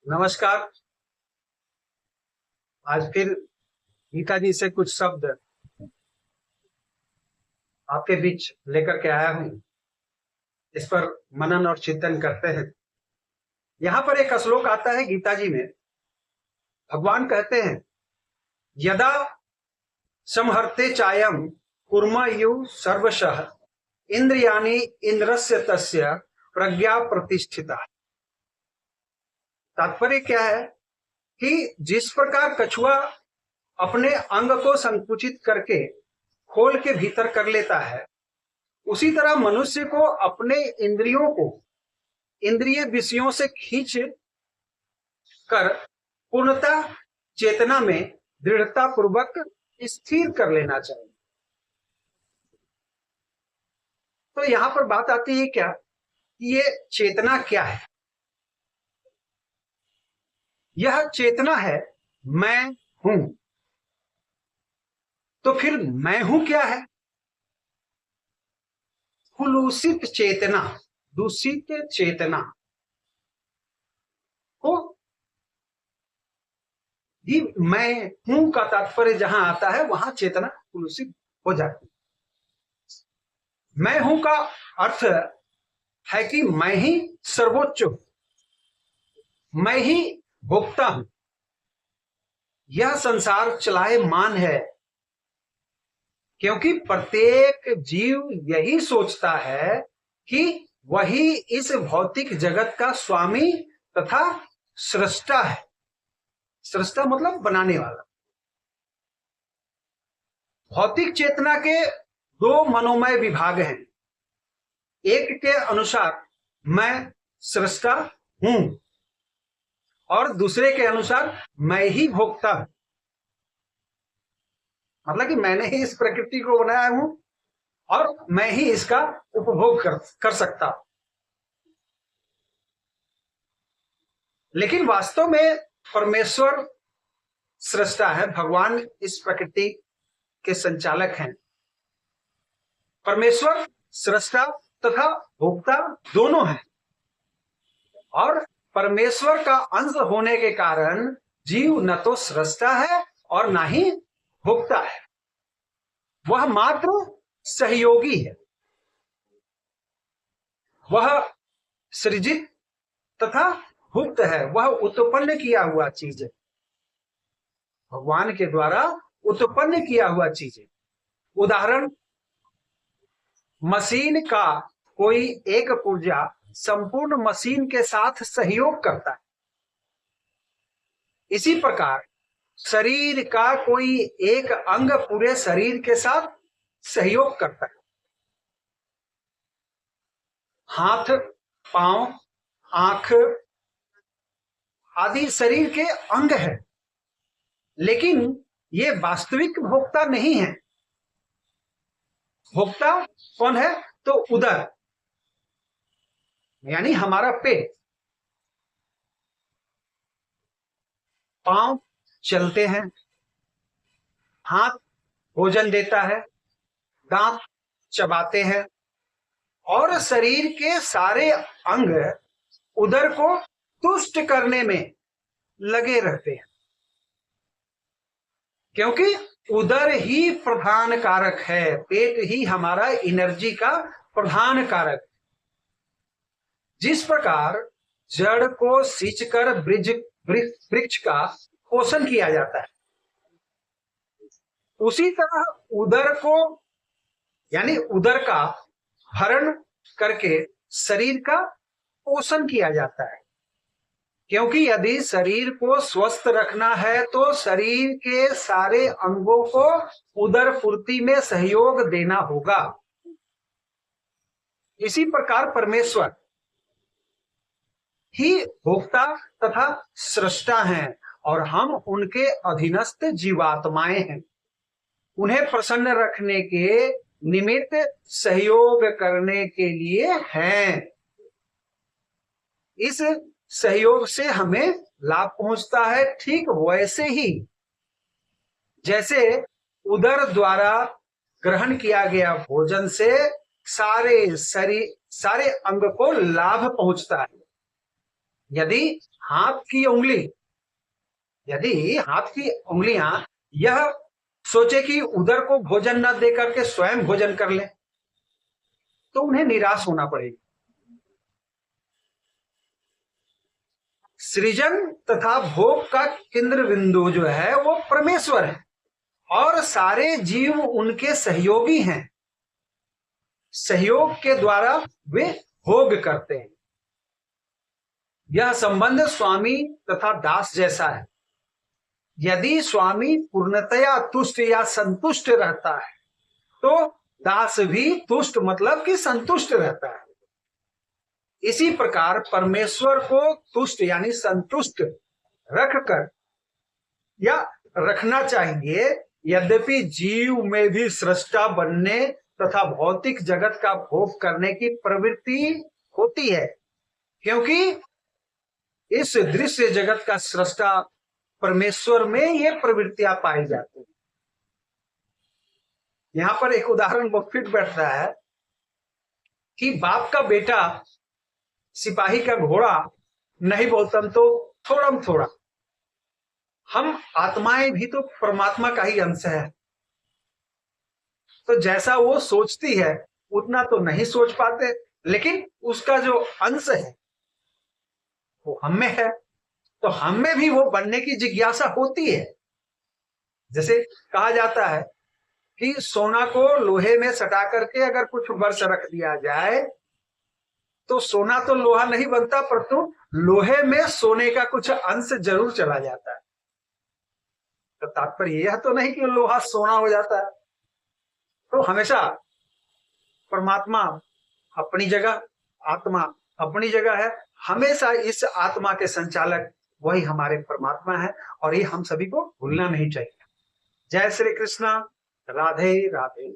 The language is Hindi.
नमस्कार। आज फिर गीता जी से कुछ शब्द आपके बीच लेकर के आया हूं। इस पर मनन और चिंतन करते हैं। यहाँ पर एक श्लोक आता है गीता जी में। भगवान कहते हैं, यदा संहर्ते चायम कुर्मयु सर्वशः इंद्रियाणि इंद्रस्य तस्य प्रज्ञा प्रतिष्ठिता। तात्पर्य क्या है कि जिस प्रकार कछुआ अपने अंग को संकुचित करके खोल के भीतर कर लेता है, उसी तरह मनुष्य को अपने इंद्रियों को इंद्रिय विषयों से खींच कर पूर्णता चेतना में दृढ़ता पूर्वक स्थिर कर लेना चाहिए। तो यहां पर बात आती है क्या कि ये चेतना क्या है? यह चेतना है मैं हूं। तो फिर मैं हूं क्या है? कुलूषित चेतना, दूषित चेतना को ही मैं हूं का तात्पर्य जहां आता है वहां चेतना कुलूषित हो जाती है। मैं हूं का अर्थ है कि मैं ही सर्वोच्च हूं, मैं ही भोक्ता हूं। यह संसार चलायमान है क्योंकि प्रत्येक जीव यही सोचता है कि वही इस भौतिक जगत का स्वामी तथा सृष्टा है। सृष्टा मतलब बनाने वाला। भौतिक चेतना के दो मनोमय विभाग हैं। एक के अनुसार मैं सृष्टा हूं और दूसरे के अनुसार मैं ही भोक्ता हूं। मतलब कि मैंने ही इस प्रकृति को बनाया हूं और मैं ही इसका उपभोग कर सकता हूं। लेकिन वास्तव में परमेश्वर सृष्टा है। भगवान इस प्रकृति के संचालक हैं। परमेश्वर सृष्टा तथा भोक्ता दोनों हैं और परमेश्वर का अंश होने के कारण जीव न तो सृष्टा है और ना ही भोक्ता है। वह मात्र सहयोगी है। वह सृजित तथा भुक्त है। वह उत्पन्न किया हुआ चीज है। भगवान के द्वारा उत्पन्न किया हुआ चीज है। उदाहरण, मशीन का कोई एक पुर्जा संपूर्ण मशीन के साथ सहयोग करता है। इसी प्रकार शरीर का कोई एक अंग पूरे शरीर के साथ सहयोग करता है। हाथ, पांव, आंख आदि शरीर के अंग है, लेकिन ये वास्तविक भोक्ता नहीं है। भोक्ता कौन है? तो उदर, यानी हमारा पेट। पांव चलते हैं, हाथ भोजन देता है, दांत चबाते हैं और शरीर के सारे अंग उदर को तुष्ट करने में लगे रहते हैं, क्योंकि उदर ही प्रधान कारक है। पेट ही हमारा एनर्जी का प्रधान कारक। जिस प्रकार जड़ को सींचकर वृक्ष का पोषण किया जाता है, उसी तरह उदर को यानी उदर का हरण करके शरीर का पोषण किया जाता है। क्योंकि यदि शरीर को स्वस्थ रखना है तो शरीर के सारे अंगों को उदर पूर्ति में सहयोग देना होगा। इसी प्रकार परमेश्वर ही भोक्ता तथा सृष्टा हैं और हम उनके अधीनस्थ जीवात्माएं हैं। उन्हें प्रसन्न रखने के निमित्त सहयोग करने के लिए हैं। इस सहयोग से हमें लाभ पहुंचता है। ठीक वैसे ही जैसे उदर द्वारा ग्रहण किया गया भोजन से सारे अंग को लाभ पहुंचता है, यदि हाथ की उंगली यदि हाथ की उंगलियां यह सोचे कि उधर को भोजन न दे करके स्वयं भोजन कर ले, तो उन्हें निराश होना पड़ेगी। सृजन तथा भोग का केंद्र बिंदु जो है वो परमेश्वर है और सारे जीव उनके सहयोगी हैं। सहयोग के द्वारा वे भोग करते हैं। यह संबंध स्वामी तथा दास जैसा है। यदि स्वामी पूर्णतया तुष्ट या संतुष्ट रहता है तो दास भी तुष्ट मतलब कि संतुष्ट रहता है। इसी प्रकार परमेश्वर को तुष्ट यानी संतुष्ट रखकर या रखना चाहिए। यद्यपि जीव में भी सृष्टा बनने तथा भौतिक जगत का भोग करने की प्रवृत्ति होती है, क्योंकि इस दृश्य जगत का सृष्टा परमेश्वर में ये प्रवृत्तियां पाई जाती हैं। यहां पर एक उदाहरण वो फिट बैठता है कि बाप का बेटा सिपाही का घोड़ा नहीं बोलतम तो थोड़म थोड़ा। हम आत्माएं भी तो परमात्मा का ही अंश है, तो जैसा वो सोचती है उतना तो नहीं सोच पाते, लेकिन उसका जो अंश है वो हम में है, तो हम में भी वो बनने की जिज्ञासा होती है। जैसे कहा जाता है कि सोना को लोहे में सटा करके अगर कुछ वर्ष रख दिया जाए तो सोना तो लोहा नहीं बनता, परंतु लोहे में सोने का कुछ अंश जरूर चला जाता है। तो तात्पर्य यह तो नहीं कि लोहा सोना हो जाता है। तो हमेशा परमात्मा अपनी जगह, आत्मा अपनी जगह है। हमेशा इस आत्मा के संचालक वही हमारे परमात्मा है और ये हम सभी को भूलना नहीं चाहिए। जय श्री कृष्णा। राधे राधे।